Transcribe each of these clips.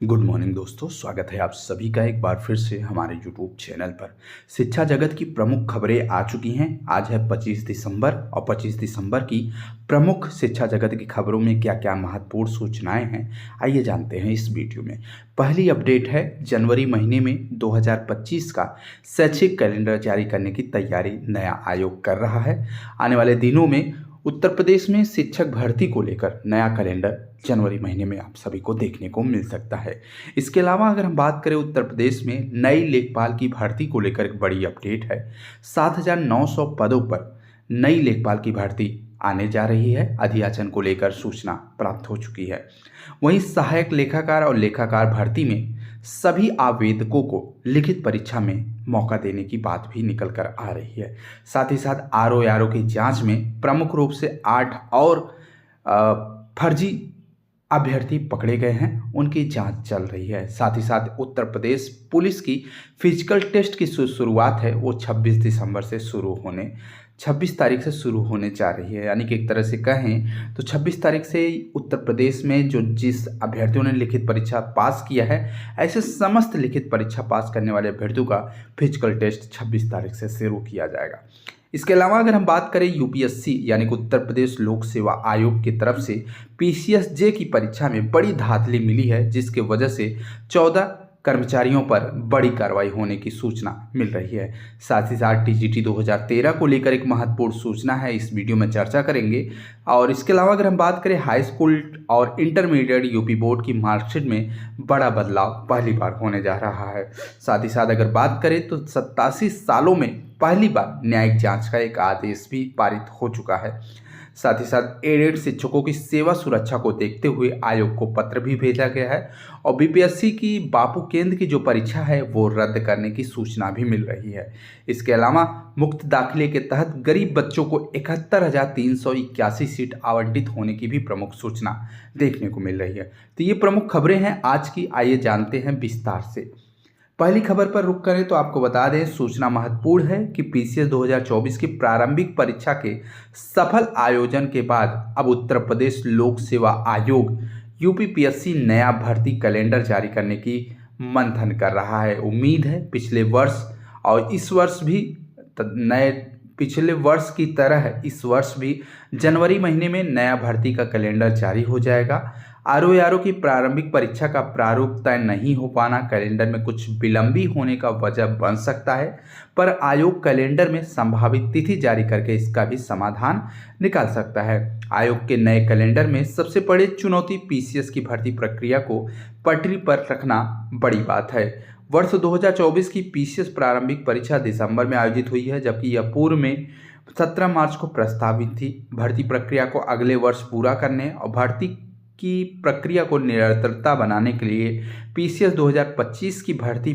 Good morning दोस्तों, स्वागत है आप सभी का एक बार फिर से हमारे यूट्यूब चैनल पर। शिक्षा जगत की प्रमुख खबरें आ चुकी हैं। आज है 25 दिसंबर और 25 दिसंबर की प्रमुख शिक्षा जगत की खबरों में क्या क्या महत्वपूर्ण सूचनाएं हैं, आइए जानते हैं इस वीडियो में। पहली अपडेट है, जनवरी महीने में 2025 का शैक्षिक कैलेंडर जारी करने की तैयारी नया आयोग कर रहा है। आने वाले दिनों में उत्तर प्रदेश में शिक्षक भर्ती को लेकर नया कैलेंडर जनवरी महीने में आप सभी को देखने को मिल सकता है। इसके अलावा अगर हम बात करें उत्तर प्रदेश में नई लेखपाल की भर्ती को लेकर एक बड़ी अपडेट है। 7,900 पदों पर नई लेखपाल की भर्ती आने जा रही है। अधियाचन को लेकर सूचना प्राप्त हो चुकी है। वहीं सहायक लेखाकार और लेखाकार भर्ती में सभी आवेदकों को लिखित परीक्षा में मौका देने की बात भी निकल कर आ रही है। साथ ही साथ आरओ की जांच में प्रमुख रूप से 8 और फर्जी अभ्यर्थी पकड़े गए हैं, उनकी जांच चल रही है। साथ ही साथ उत्तर प्रदेश पुलिस की फिजिकल टेस्ट की शुरुआत है, वो 26 तारीख से शुरू होने जा रही है। यानी कि एक तरह से कहें तो 26 तारीख से उत्तर प्रदेश में जिस अभ्यर्थियों ने लिखित परीक्षा पास किया है, ऐसे समस्त लिखित परीक्षा पास करने वाले अभ्यर्थियों का फिजिकल टेस्ट 26 तारीख से शुरू किया जाएगा। इसके अलावा अगर हम बात करें यूपीएससी यानी कि उत्तर प्रदेश लोक सेवा आयोग की तरफ से पीसीएसजे की परीक्षा में बड़ी धांधली मिली है, जिसके वजह से 14 कर्मचारियों पर बड़ी कार्रवाई होने की सूचना मिल रही है। साथ ही साथ टीजीटी 2013 को लेकर एक महत्वपूर्ण सूचना है, इस वीडियो में चर्चा करेंगे। और इसके अलावा अगर हम बात करें हाई स्कूल और इंटरमीडिएट यूपी बोर्ड की मार्कशीट में बड़ा बदलाव पहली बार होने जा रहा है। साथ ही साथ अगर बात करें तो 87 सालों में पहली बार न्यायिक जांच का एक आदेश भी पारित हो चुका है। साथ ही साथ एडेड शिक्षकों की सेवा सुरक्षा को देखते हुए आयोग को पत्र भी भेजा गया है और बीपीएससी की बापू केंद्र की जो परीक्षा है वो रद्द करने की सूचना भी मिल रही है। इसके अलावा मुक्त दाखिले के तहत गरीब बच्चों को 71,381 सीट आवंटित होने की भी प्रमुख सूचना देखने को मिल रही है। तो ये प्रमुख खबरें हैं आज की, आइए जानते हैं विस्तार से। पहली खबर पर रुक करें तो आपको बता दें, सूचना महत्वपूर्ण है कि पीसीएस 2024 की प्रारंभिक परीक्षा के सफल आयोजन के बाद अब उत्तर प्रदेश लोक सेवा आयोग यूपीपीएससी नया भर्ती कैलेंडर जारी करने की मंथन कर रहा है। उम्मीद है पिछले वर्ष और इस वर्ष भी पिछले वर्ष की तरह इस वर्ष भी जनवरी महीने में नया भर्ती का कैलेंडर जारी हो जाएगा। आरओ की प्रारंभिक परीक्षा का प्रारूप तय नहीं हो पाना कैलेंडर में कुछ विलंबी होने का वजह बन सकता है, पर आयोग कैलेंडर में संभावित तिथि जारी करके इसका भी समाधान निकाल सकता है। आयोग के नए कैलेंडर में सबसे बड़ी चुनौती पीसीएस की भर्ती प्रक्रिया को पटरी पर रखना बड़ी बात है। वर्ष 2024 की पीसीएस प्रारंभिक परीक्षा दिसंबर में आयोजित हुई है, जबकि यह पूर्व में 17 मार्च को प्रस्तावित थी। भर्ती प्रक्रिया को अगले वर्ष पूरा करने और भर्ती की प्रक्रिया को निरंतरता बनाने के लिए पीसीएस 2025 की भर्ती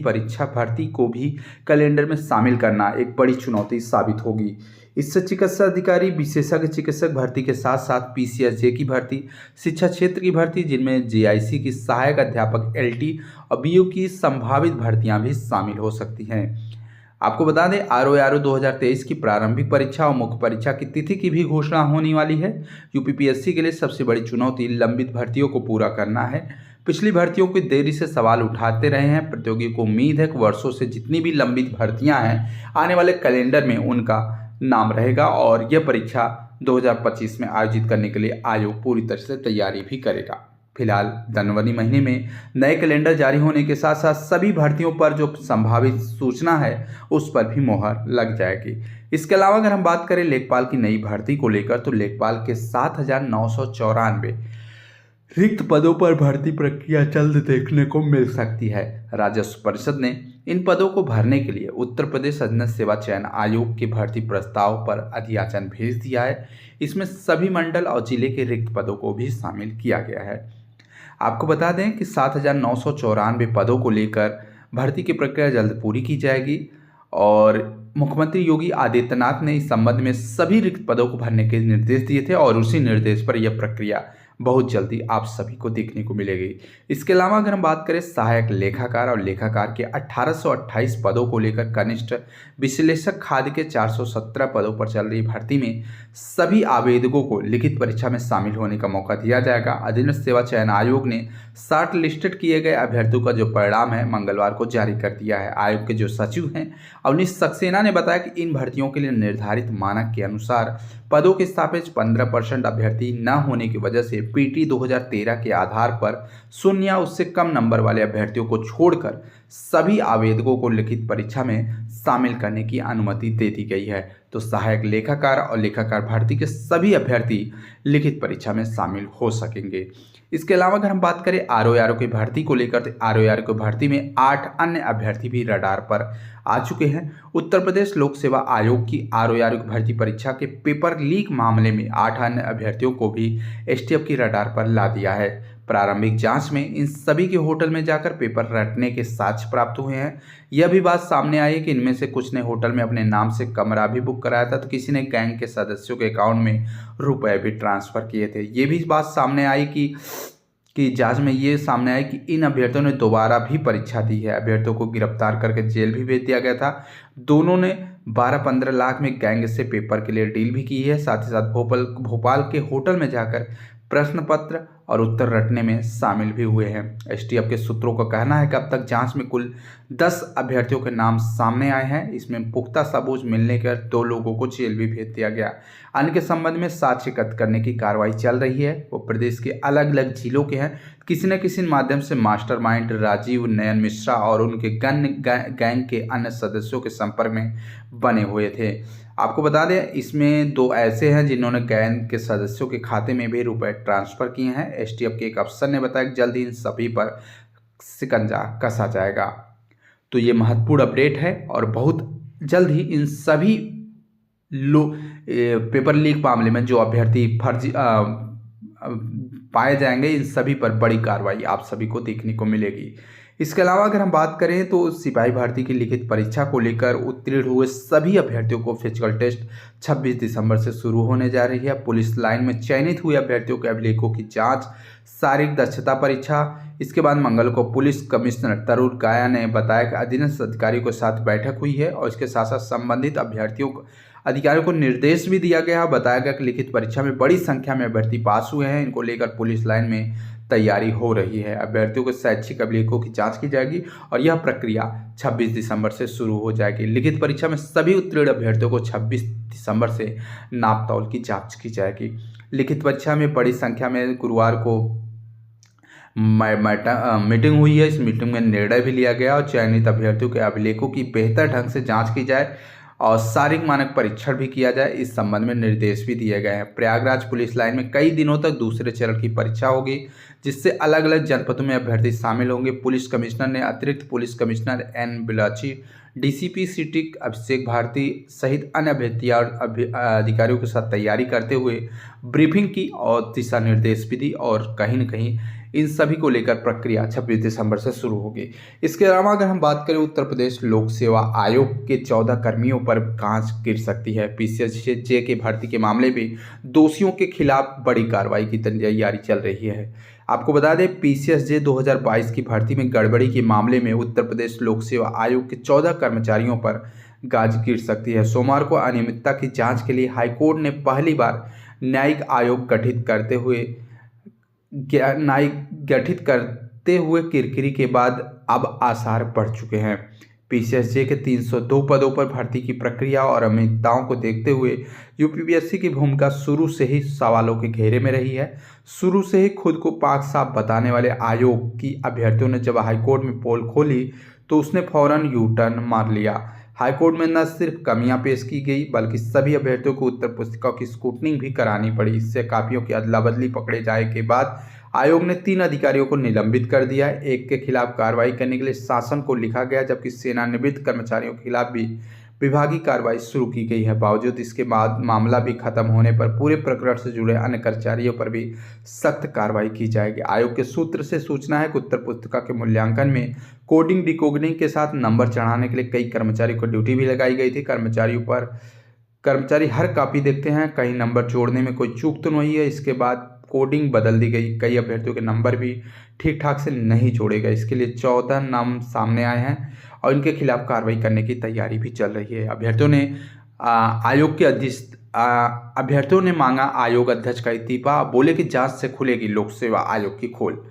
को भी कैलेंडर में शामिल करना एक बड़ी चुनौती साबित होगी। इससे चिकित्सा अधिकारी, विशेषज्ञ चिकित्सक भर्ती के साथ साथ पीसीएसजे की भर्ती, शिक्षा क्षेत्र की भर्ती जिनमें जेआईसी की सहायक अध्यापक एलटी और बीयू की संभावित भर्तियां भी शामिल हो सकती हैं। आपको बता दें, आरओ 2023 की प्रारंभिक परीक्षा और मुख्य परीक्षा की तिथि की भी घोषणा होने वाली है। यूपीपीएससी के लिए सबसे बड़ी चुनौती लंबित भर्तियों को पूरा करना है। पिछली भर्तियों की देरी से सवाल उठाते रहे हैं प्रतियोगी को। उम्मीद है कि वर्षों से जितनी भी लंबित भर्तियां हैं, आने वाले कैलेंडर में उनका नाम रहेगा और यह परीक्षा 2025 में आयोजित करने के लिए आयोग पूरी तरह से तैयारी भी करेगा। फिलहाल जनवरी महीने में नए कैलेंडर जारी होने के साथ साथ सभी भर्तियों पर जो संभावित सूचना है उस पर भी मोहर लग जाएगी। इसके अलावा अगर हम बात करें लेखपाल की नई भर्ती को लेकर तो लेखपाल के 7,994 रिक्त पदों पर भर्ती प्रक्रिया जल्द देखने को मिल सकती है। राजस्व परिषद ने इन पदों को भरने के लिए उत्तर प्रदेश अधीनस्थ सेवा चयन आयोग के भर्ती प्रस्ताव पर अधियाचन भेज दिया है। इसमें सभी मंडल और जिले के रिक्त पदों को भी शामिल किया गया है। आपको बता दें कि 7,994 पदों को लेकर भर्ती की प्रक्रिया जल्द पूरी की जाएगी और मुख्यमंत्री योगी आदित्यनाथ ने इस संबंध में सभी रिक्त पदों को भरने के निर्देश दिए थे और उसी निर्देश पर यह प्रक्रिया बहुत जल्दी आप सभी को देखने को मिलेगी। इसके अलावा अगर हम बात करें सहायक लेखाकार और लेखाकार के 1828 पदों को लेकर कनिष्ठ विश्लेषक खाद्य के 417 पदों पर चल रही भर्ती में सभी आवेदकों को लिखित परीक्षा में शामिल होने का मौका दिया जाएगा। अधीनस्थ सेवा चयन आयोग ने शॉर्ट लिस्टेड किए गए अभ्यर्थियों का जो परिणाम है मंगलवार को जारी कर दिया है। आयोग के जो सचिव हैं अवनीश सक्सेना ने बताया कि इन भर्तियों के लिए निर्धारित मानक के अनुसार पदों के सापेक्ष 15% अभ्यर्थी न होने की वजह से पीटी 2013 के आधार पर 0 या उससे कम नंबर वाले अभ्यर्थियों को छोड़कर सभी आवेदकों को लिखित परीक्षा में शामिल करने की अनुमति दे दी गई है। तो सहायक लेखाकार और लेखाकार भर्ती के सभी अभ्यर्थी लिखित परीक्षा में शामिल हो सकेंगे। इसके अलावा अगर हम बात करें आरओआरओ की भर्ती को लेकर, तो आरओआरओ की भर्ती में 8 अन्य अभ्यर्थी भी रडार पर आ चुके हैं। उत्तर प्रदेश लोक सेवा आयोग की आरओआरओ की भर्ती परीक्षा के पेपर लीक मामले में 8 अन्य अभ्यर्थियों को भी एसटीएफ की रडार पर ला दिया है। प्रारंभिक जांच में इन सभी के होटल में जाकर पेपर रटने के साक्ष्य प्राप्त हुए हैं। यह भी बात सामने आई है कि इनमें से कुछ ने होटल में अपने नाम से कमरा भी बुक कराया था, तो किसी ने गैंग के सदस्यों के अकाउंट में रुपए भी ट्रांसफर किए थे। ये भी बात सामने आई कि जांच में ये सामने आया कि इन अभ्यर्थियों ने दोबारा भी परीक्षा दी है। अभ्यर्थियों को गिरफ्तार करके जेल भी भेज दिया गया था। दोनों ने 12-15 लाख में गैंग से पेपर के लिए डील भी की है। साथ ही साथ भोपाल के होटल में जाकर प्रश्न पत्र और उत्तर रटने में शामिल भी हुए हैं। एसटीएफ के सूत्रों का कहना है कि अब तक जांच में कुल 10 अभ्यर्थियों के नाम सामने आए हैं। इसमें पुख्ता सबूत मिलने के 2 लोगों को जेल भी भेज दिया गया। अन्य के संबंध में साक्ष्य एकत्र करने की कार्रवाई चल रही है। वो प्रदेश के अलग अलग जिलों के हैं। किसी न किसी माध्यम से मास्टरमाइंड राजीव नयन मिश्रा और उनके गैंग के अन्य सदस्यों के संपर्क में बने हुए थे। आपको बता दें इसमें 2 ऐसे हैं जिन्होंने गैंग के सदस्यों के खाते में भी रुपए ट्रांसफर किए हैं। एसटीएफ के एक अफसर ने बताया कि जल्द ही इन सभी पर शिकंजा कसा जाएगा। तो ये महत्वपूर्ण अपडेट है और बहुत जल्द ही इन सभी पेपर लीक मामले में जो अभ्यर्थी फर्जी पाए जाएंगे, इन सभी पर बड़ी कार्रवाई आप सभी को देखने को मिलेगी। इसके अलावा अगर हम बात करें तो सिपाही भर्ती की लिखित परीक्षा को लेकर उत्तीर्ण हुए सभी अभ्यर्थियों को फिजिकल टेस्ट 26 दिसंबर से शुरू होने जा रही है। पुलिस लाइन में चयनित हुए अभ्यर्थियों के अभिलेखों की जांच, शारीरिक दक्षता परीक्षा। इसके बाद मंगल को पुलिस कमिश्नर तरुण काया ने बताया कि अधीनस्थ अधिकारियों के साथ बैठक हुई है और इसके साथ साथ संबंधित अधिकारियों को निर्देश भी दिया गया। बताया गया कि लिखित परीक्षा में बड़ी संख्या में अभ्यर्थी पास हुए हैं। इनको लेकर पुलिस लाइन में तैयारी हो रही है। अभ्यर्थियों के शैक्षिक अभिलेखों की जांच की जाएगी और यह प्रक्रिया 26 दिसंबर से शुरू हो जाएगी। लिखित परीक्षा में सभी उत्तीर्ण अभ्यर्थियों को 26 दिसंबर से नाप तौल की जांच की जाएगी। लिखित परीक्षा में बड़ी संख्या में गुरुवार को मीटिंग हुई है। इस मीटिंग में निर्णय भी लिया गया और चयनित अभ्यर्थियों के अभिलेखों की बेहतर ढंग से जाँच की जाए और शारीरिक मानक परीक्षण भी किया जाए, इस संबंध में निर्देश भी दिए गए हैं। प्रयागराज पुलिस लाइन में कई दिनों तक दूसरे चरण की परीक्षा होगी, जिससे अलग अलग जनपदों में अभ्यर्थी शामिल होंगे। पुलिस कमिश्नर ने अतिरिक्त पुलिस कमिश्नर एन बिलाची, डीसीपी सिटी अभिषेक भारती सहित अन्य अधिकारियों के साथ तैयारी करते हुए ब्रीफिंग की और दिशा निर्देश भी दी और कहीं न कहीं इन सभी को लेकर प्रक्रिया 26 दिसंबर से शुरू होगी। इसके अलावा अगर हम बात करें उत्तर प्रदेश लोक सेवा आयोग के 14 कर्मियों पर गांच गिर सकती है। पीसीएसजे के भर्ती के मामले में दोषियों के खिलाफ बड़ी कार्रवाई की तैयारी चल रही है। आपको बता दें पीसीएसजे 2022 की भर्ती में गड़बड़ी के मामले में उत्तर प्रदेश लोक सेवा आयोग के 14 कर्मचारियों पर गाज गिर सकती है। सोमवार को अनियमितता की जांच के लिए हाईकोर्ट ने पहली बार न्यायिक आयोग गठित करते हुए किरकिरी के बाद अब आसार बढ़ चुके हैं। पीसीएसजे के 302 पदों पर भर्ती की प्रक्रिया और अनियमितताओं को देखते हुए यूपीपीएससी की भूमिका शुरू से ही सवालों के घेरे में रही है। शुरू से ही खुद को पाक साफ बताने वाले आयोग की अभ्यर्थियों ने जब हाईकोर्ट में पोल खोली तो उसने फौरन यू टर्न मार लिया। हाईकोर्ट में न सिर्फ कमियां पेश की गई बल्कि सभी अभ्यर्थियों को उत्तर पुस्तिका की स्क्रूटनिंग भी करानी पड़ी। इससे कापियों की अदला बदली पकड़े जाने के बाद आयोग ने 3 अधिकारियों को निलंबित कर दिया। एक के खिलाफ कार्रवाई करने के लिए शासन को लिखा गया, जबकि सेवानिवृत्त कर्मचारियों के खिलाफ भी विभागीय कार्रवाई शुरू की गई है। बावजूद इसके बाद मामला भी खत्म होने पर पूरे प्रकरण से जुड़े अन्य कर्मचारियों पर भी सख्त कार्रवाई की जाएगी। आयोग के सूत्र से सूचना है कि उत्तर पुस्तिका के मूल्यांकन में कोडिंग डिकोडिंग के साथ नंबर चढ़ाने के लिए कई कर्मचारियों को ड्यूटी भी लगाई गई थी। कर्मचारी हर कॉपी देखते हैं, कहीं नंबर जोड़ने में कोई चूक तो नहीं है। इसके बाद कोडिंग बदल दी गई, कई अभ्यर्थियों के नंबर भी ठीक ठाक से नहीं जोड़े गए। इसके लिए 14 नाम सामने आए हैं और इनके खिलाफ कार्रवाई करने की तैयारी भी चल रही है। अभ्यर्थियों ने मांगा आयोग अध्यक्ष का इस्तीफा, बोले कि जांच से खुलेगी लोक सेवा आयोग की खोल।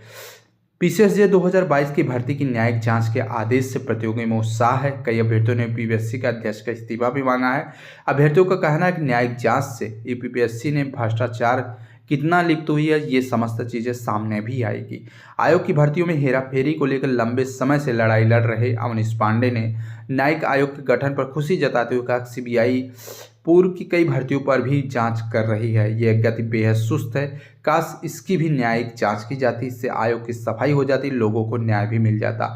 पीसीएसजे 2022 की भर्ती की न्यायिक जांच के आदेश से प्रतियोगियों में उत्साह है। कई अभ्यर्थियों ने यूपीपीएससी का अध्यक्ष का इस्तीफा भी मांगा है। अभ्यर्थियों का कहना है कि न्यायिक जांच से यूपीपीएससी ने भ्रष्टाचार कितना लिप्त हुई है, ये समस्त चीजें सामने भी आएगी। आयोग की भर्तियों में हेराफेरी को लेकर लंबे समय से लड़ाई लड़ रहे अवनीश पांडे ने न्यायिक आयोग के गठन पर खुशी जताते हुए कहा सीबीआई पूर्व की कई भर्तियों पर भी जांच कर रही है। यह गति बेहद सुस्त है, काश इसकी भी न्यायिक जांच की जाती, इससे आयोग की सफाई हो जाती, लोगों को न्याय भी मिल जाता।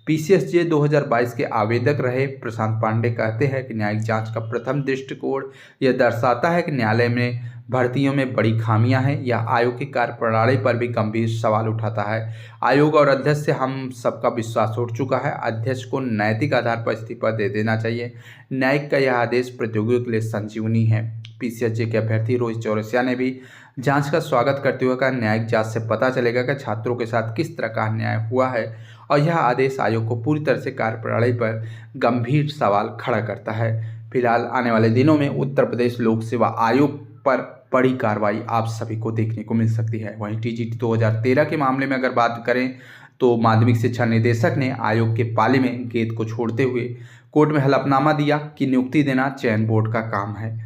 पीसीएसजे 2022 के आवेदक रहे प्रशांत पांडे कहते हैं कि न्यायिक जांच का प्रथम दृष्टिकोण यह दर्शाता है कि न्यायालय में भर्तियों में बड़ी खामियां हैं। यह आयोग की कार्यप्रणाली पर भी गंभीर सवाल उठाता है। आयोग और अध्यक्ष से हम सबका विश्वास उठ चुका है। अध्यक्ष को नैतिक आधार पर इस्तीफा दे देना चाहिए। न्यायिक का यह आदेश प्रतियोगियों के लिए संजीवनी है। पीसीएसजे के अभ्यर्थी रोहित चौरसिया ने भी जांच का स्वागत करते हुए कहा न्यायिक जांच से पता चलेगा कि छात्रों के साथ किस तरह का अन्याय हुआ है और यह आदेश आयोग को पूरी तरह से कार्यप्रणाली पर गंभीर सवाल खड़ा करता है। फिलहाल आने वाले दिनों में उत्तर प्रदेश लोक सेवा आयोग पर बड़ी कार्रवाई आप सभी को देखने को मिल सकती है। वहीं टीजीटी 2013 के मामले में अगर बात करें तो माध्यमिक शिक्षा निदेशक ने आयोग के पाले में गेंद को छोड़ते हुए कोर्ट में हलफनामा दिया कि नियुक्ति देना चयन बोर्ड का काम है।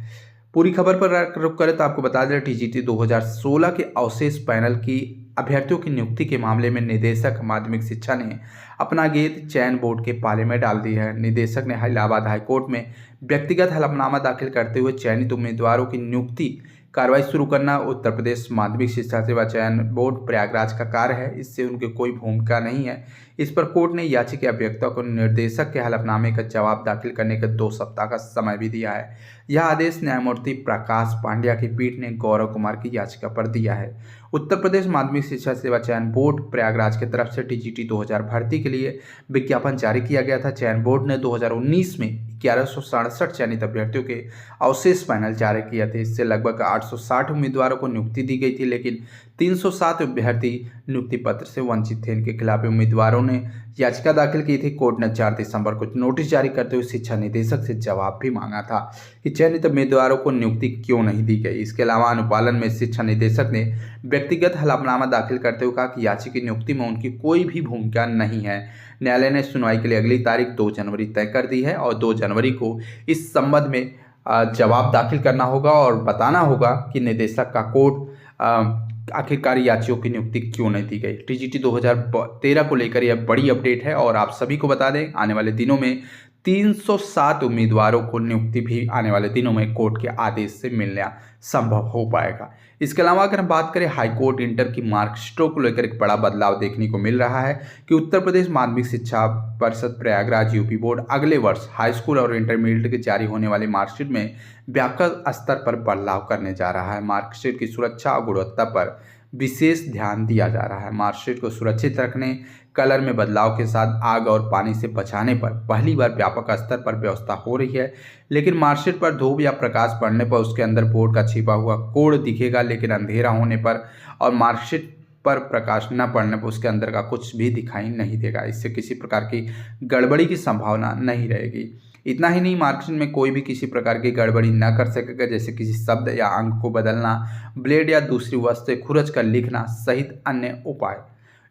पूरी खबर पर रुक करें तो आपको बता दें टीजीटी 2016 के अवशेष पैनल की अभ्यर्थियों की नियुक्ति के मामले में निदेशक माध्यमिक शिक्षा ने अपना गेंद चयन बोर्ड के पाले में डाल दी है। निदेशक ने इलाहाबाद हाईकोर्ट में व्यक्तिगत हलफनामा दाखिल करते हुए चयनित उम्मीदवारों की नियुक्ति कार्रवाई शुरू करना उत्तर प्रदेश माध्यमिक शिक्षा सेवा चयन बोर्ड प्रयागराज का कार्य है, इससे उनकी कोई भूमिका नहीं है। इस पर कोर्ट ने याचिका अभियोक्ता को निर्देशक के हलफनामे का जवाब दाखिल करने का 2 सप्ताह का समय भी दिया है। यह आदेश न्यायमूर्ति प्रकाश पांड्या की पीठ ने गौरव कुमार की याचिका पर दिया है। उत्तर प्रदेश माध्यमिक शिक्षा सेवा चयन बोर्ड प्रयागराज की तरफ से टीजीटी 2000 भर्ती के लिए विज्ञापन जारी किया गया था। चयन बोर्ड ने 2019 में 1167 चयनित अभ्यर्थियों के अवशेष पैनल जारी किए थे। इससे लगभग 860 उम्मीदवारों को नियुक्ति दी गई थी, लेकिन 307 अभ्यर्थी नियुक्ति पत्र से वंचित थे। इनके खिलाफ उम्मीदवारों ने याचिका दाखिल की थी। कोर्ट ने 4 दिसंबर को नोटिस जारी करते हुए शिक्षा निदेशक से जवाब भी मांगा था कि चयनित उम्मीदवारों को नियुक्ति क्यों नहीं दी गई। इसके अलावा अनुपालन में शिक्षा निदेशक ने व्यक्तिगत हलफनामा दाखिल करते हुए कहा कि याचिका की नियुक्ति में उनकी कोई भी भूमिका नहीं है। न्यायालय ने सुनवाई के लिए अगली तारीख 2 जनवरी तय कर दी है और 2 जनवरी को इस संबंध में जवाब दाखिल करना होगा और बताना होगा कि निदेशक का कोर्ट आखिरकार याचियों की नियुक्ति क्यों नहीं दी गई। टीजीटी 2013 को लेकर यह बड़ी अपडेट है और आप सभी को बता दें आने वाले दिनों में 307 उम्मीदवारों को नियुक्ति भी आने वाले दिनों में कोर्ट के आदेश से मिलना संभव हो पाएगा। इसके अलावा अगर हम बात करें हाईकोर्ट इंटर की मार्कशीटों को लेकर एक बड़ा बदलाव देखने को मिल रहा है कि उत्तर प्रदेश माध्यमिक शिक्षा परिषद प्रयागराज यूपी बोर्ड अगले वर्ष हाई स्कूल और इंटरमीडिएट के जारी होने वाली मार्कशीट में व्यापक स्तर पर बदलाव करने जा रहा है। मार्कशीट की सुरक्षा और गुणवत्ता पर विशेष ध्यान दिया जा रहा है। मार्कशीट को सुरक्षित रखने, कलर में बदलाव के साथ आग और पानी से बचाने पर पहली बार व्यापक स्तर पर व्यवस्था हो रही है। लेकिन मार्कशीट पर धूप या प्रकाश पड़ने पर उसके अंदर बोर्ड का छिपा हुआ कोड दिखेगा, लेकिन अंधेरा होने पर और मार्कशीट पर प्रकाश न पड़ने पर उसके अंदर का कुछ भी दिखाई नहीं देगा। इससे किसी प्रकार की गड़बड़ी की संभावना नहीं रहेगी। इतना ही नहीं, मार्कशीट में कोई भी किसी प्रकार की गड़बड़ी न कर सकेगा, जैसे किसी शब्द या अंक को बदलना, ब्लेड या दूसरी वस्तु से खुरच कर लिखना सहित अन्य उपाय।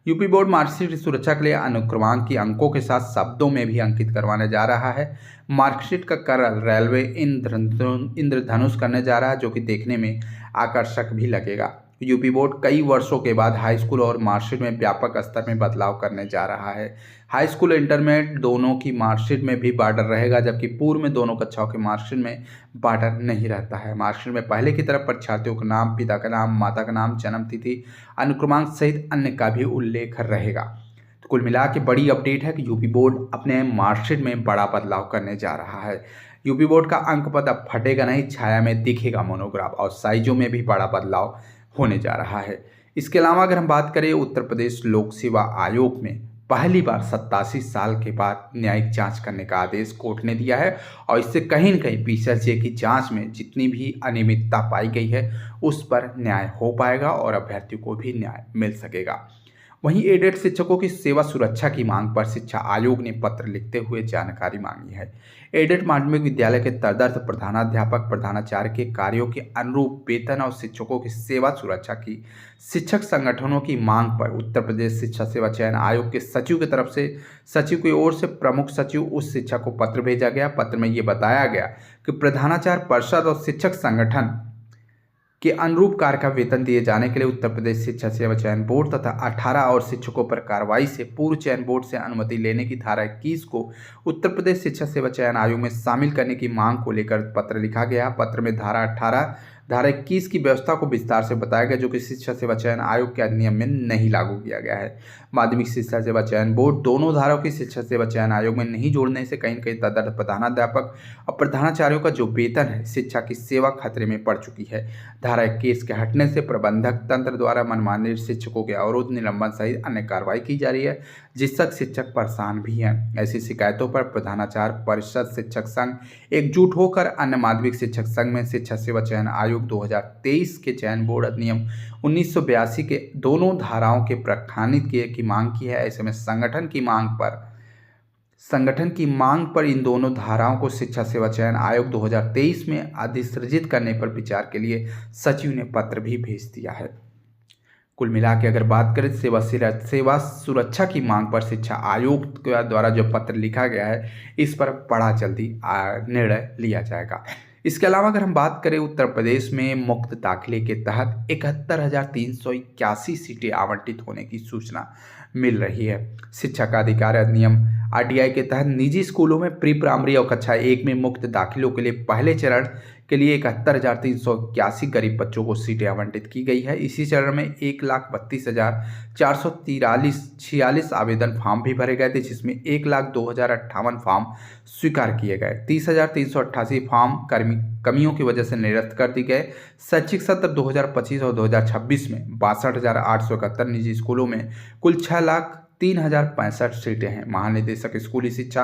यूपी बोर्ड मार्कशीट की सुरक्षा के लिए अनुक्रमांक की अंकों के साथ शब्दों में भी अंकित करवाने जा रहा है। मार्कशीट का कलर रेलवे इंद्रधनुष करने जा रहा है, जो कि देखने में आकर्षक भी लगेगा। यूपी बोर्ड कई वर्षों के बाद हाई स्कूल और मार्कशीट में व्यापक स्तर में बदलाव करने जा रहा है। हाई स्कूल इंटरमीडिएट दोनों की मार्कशीट में भी बॉर्डर रहेगा, जबकि पूर्व में दोनों कक्षाओं की मार्कशीट में बॉर्डर नहीं रहता है। मार्कशीट में पहले की तरफ परीक्षार्थियों का नाम, पिता का नाम, माता का नाम, जन्म तिथि, अनुक्रमांक सहित अन्य का भी उल्लेख रहेगा। तो कुल मिला के बड़ी अपडेट है कि यूपी बोर्ड अपने मार्कशीट में बड़ा बदलाव करने जा रहा है। यूपी बोर्ड का अंक पता फटेगा नहीं, छाया में दिखेगा मोनोग्राफ और साइजों में भी बड़ा बदलाव होने जा रहा है। इसके अलावा अगर हम बात करें उत्तर प्रदेश लोक सेवा आयोग में पहली बार 87 साल के बाद न्यायिक जांच करने का आदेश कोर्ट ने दिया है और इससे कहीं न कहीं पीएससी की जांच में जितनी भी अनियमितता पाई गई है उस पर न्याय हो पाएगा और अभ्यर्थियों को भी न्याय मिल सकेगा। वहीं एडेड शिक्षकों की सेवा सुरक्षा की मांग पर शिक्षा आयोग ने पत्र लिखते हुए जानकारी मांगी है। एडेड माध्यमिक विद्यालय के तदर्थ प्रधानाध्यापक प्रधानाचार्य के कार्यों के अनुरूप वेतन और शिक्षकों की सेवा सुरक्षा की शिक्षक संगठनों की मांग पर उत्तर प्रदेश शिक्षा सेवा चयन आयोग के सचिव की तरफ से सचिव की ओर से प्रमुख सचिव उस शिक्षक को पत्र भेजा गया। पत्र में ये बताया गया कि प्रधानाचार्य परिषद और शिक्षक संगठन के अनुरूप कार्य का वेतन दिए जाने के लिए उत्तर प्रदेश शिक्षा सेवा चयन बोर्ड तथा 18 और शिक्षकों पर कार्रवाई से पूर्व चयन बोर्ड से अनुमति लेने की धारा 21 को उत्तर प्रदेश शिक्षा सेवा चयन आयोग में शामिल करने की मांग को लेकर पत्र लिखा गया। पत्र में धारा 21 की व्यवस्था को विस्तार से बताया गया जो कि शिक्षा सेवा चयन आयोग के अधिनियम में नहीं लागू किया गया है। माध्यमिक शिक्षा सेवा चयन बोर्ड दोनों धाराओं की शिक्षा सेवा चयन आयोग में नहीं जोड़ने से कहीं न कहीं तदर्थ प्रधानाध्यापक और प्रधानाचार्यों का जो वेतन है शिक्षा की सेवा खतरे में पड़ चुकी है। धारा 21 के हटने से प्रबंधक तंत्र द्वारा मनमाने शिक्षकों के अवरोध निलंबन सहित अन्य कार्रवाई की जा रही है जिससे शिक्षक परेशान भी हैं। ऐसी शिकायतों पर प्रधानाचार्य परिषद शिक्षक संघ एकजुट होकर अन्य माध्यमिक शिक्षक संघ में शिक्षा सेवा चयन आयोग 2023 के चयन बोर्ड अधिनियम 1982 के दोनों धाराओं के प्रखानित की मांग की है। ऐसे में संगठन की मांग पर इन दोनों धाराओं को शिक्षा सेवा चयन आयोग 2023 में अधिसृजित करने पर विचार के लिए सचिव ने पत्र भी भेज दिया है। कुल मिला के अगर बात करें सेवा सुरक्षा की मांग पर शिक्षा आयोग द्वारा जो पत्र लिखा गया है इस पर बड़ा जल्दी निर्णय लिया जाएगा। इसके अलावा अगर हम बात करें उत्तर प्रदेश में मुक्त दाखिले के तहत 71,381 सीटें आवंटित होने की सूचना मिल रही है। शिक्षा का अधिकार अधिनियम आरटीआई के तहत निजी स्कूलों में प्री प्राइमरी और कक्षा 1 में मुक्त दाखिलों के लिए पहले चरण के लिए 71,381 गरीब बच्चों को सीटें आवंटित की गई है। इसी चरण में 1,32,446 आवेदन फॉर्म भी भरे गए थे जिसमें 1,02,058 फॉर्म स्वीकार किए गए। 30,388 फॉर्म कमियों की वजह से निरस्त कर दिए गए। शैक्षिक सत्र 2025 और 2026 में 62,871 निजी स्कूलों में कुल 6,03,065 सीटें हैं। महानिदेशक स्कूली शिक्षा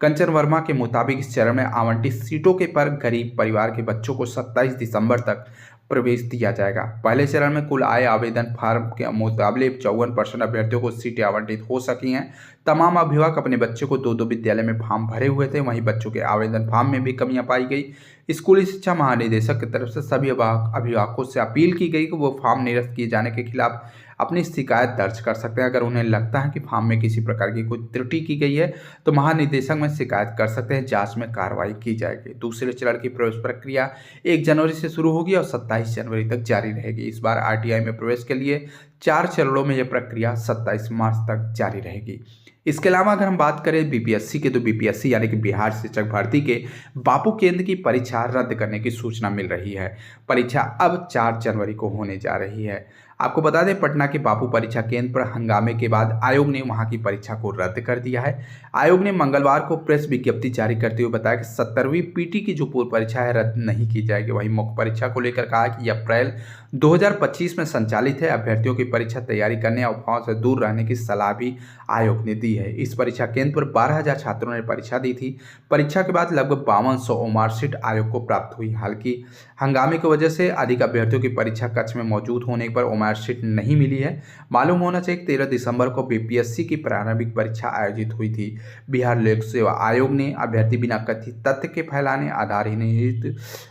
कंचन वर्मा के मुताबिक इस चरण में आवंटित सीटों के पर गरीब परिवार के बच्चों को 27 दिसंबर तक प्रवेश दिया जाएगा। पहले चरण में कुल आए आवेदन फार्म के मुकाबले 54% अभ्यर्थियों को सीटें आवंटित हो सकी हैं। तमाम अभिभावक अपने बच्चों को दो विद्यालय में फॉर्म भरे हुए थे। वहीं बच्चों के आवेदन फॉर्म में भी कमियां पाई गई। स्कूली शिक्षा महानिदेशक की तरफ से सभी अभिभावकों से अपील की गई कि वो फॉर्म निरस्त किए जाने के खिलाफ अपनी शिकायत दर्ज कर सकते हैं। अगर उन्हें लगता है कि फॉर्म में किसी प्रकार की कोई त्रुटि की गई है तो महानिदेशक में शिकायत कर सकते हैं। जांच में कार्रवाई की जाएगी। दूसरे चरण की प्रवेश प्रक्रिया 1 जनवरी से शुरू होगी और 27 जनवरी तक जारी रहेगी। इस बार आरटीआई में प्रवेश के लिए 4 चरणों में यह प्रक्रिया 27 मार्च तक जारी रहेगी। इसके अलावा अगर हम बात करें बीपीएससी के तो बीपीएससी यानी कि बिहार शिक्षक भर्ती के बापू केंद्र की परीक्षा रद्द करने की सूचना मिल रही है। परीक्षा अब 4 जनवरी को होने जा रही है। आपको बता दें पटना के बापू परीक्षा केंद्र पर हंगामे के बाद आयोग ने वहां की परीक्षा को रद्द कर दिया है। आयोग ने मंगलवार को प्रेस विज्ञप्ति जारी करते हुए बताया कि 70वीं पीटी की जो पूर्व परीक्षा है रद्द नहीं की जाएगी। वहीं मुख्य परीक्षा को लेकर कहा कि यह अप्रैल 2025 में संचालित है। अभ्यर्थियों की परीक्षा तैयारी करने और अफवाहों से दूर रहने की सलाह भी आयोग ने दी है। इस परीक्षा केंद्र पर 12,000 छात्रों ने परीक्षा दी थी। परीक्षा के बाद लगभग 5200 मार्कशीट आयोग को प्राप्त हुई। हालांकि हंगामे की वजह से अधिक अभ्यर्थियों की परीक्षा कक्ष में मौजूद होने पर मार्कशीट नहीं मिली है। मालूम होना चाहिए 13 दिसंबर को बीपीएससी की प्रारंभिक परीक्षा आयोजित हुई थी। बिहार लोक सेवा आयोग ने अभ्यर्थी बिना कथित तथ्य के फैलाने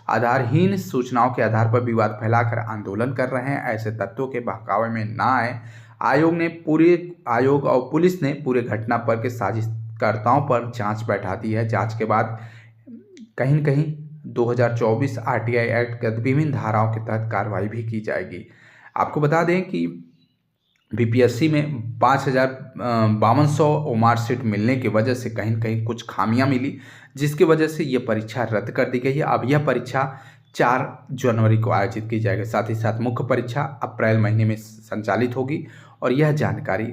आधारहीन सूचनाओं के आधार पर विवाद फैलाकर आंदोलन कर रहे हैं। ऐसे तथ्यों के बहकावे में न आए। आयोग और पुलिस ने पूरे घटना पर के साजिशकर्ताओं पर जांच बैठा दी है। जांच के बाद कहीं न कहीं 2024 आरटीआई एक्ट के विभिन्न धाराओं के तहत कार्रवाई भी की जाएगी। आपको बता दें कि बीपीएससी में 5,5200 मार्कशीट मिलने की वजह से कहीं न कहीं कुछ खामियां मिली जिसकी वजह से ये परीक्षा रद्द कर दी गई है। अब यह परीक्षा 4 जनवरी को आयोजित की जाएगी। साथ ही साथ मुख्य परीक्षा अप्रैल महीने में संचालित होगी और यह जानकारी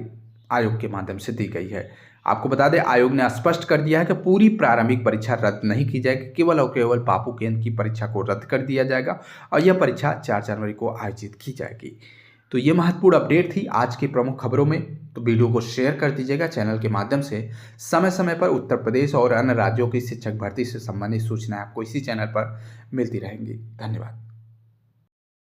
आयोग के माध्यम से दी गई है। आपको बता दें आयोग ने स्पष्ट कर दिया है कि पूरी प्रारंभिक परीक्षा रद्द नहीं की जाएगी। केवल और केवल बापू केंद्र की परीक्षा को रद्द कर दिया जाएगा और यह परीक्षा 4 जनवरी को आयोजित की जाएगी। तो ये महत्वपूर्ण अपडेट थी आज की प्रमुख खबरों में। तो वीडियो को शेयर कर दीजिएगा चैनल के माध्यम से। समय समय पर उत्तर प्रदेश और अन्य राज्यों की शिक्षक भर्ती से संबंधित सूचनाएं आपको इसी चैनल पर मिलती रहेंगी। धन्यवाद।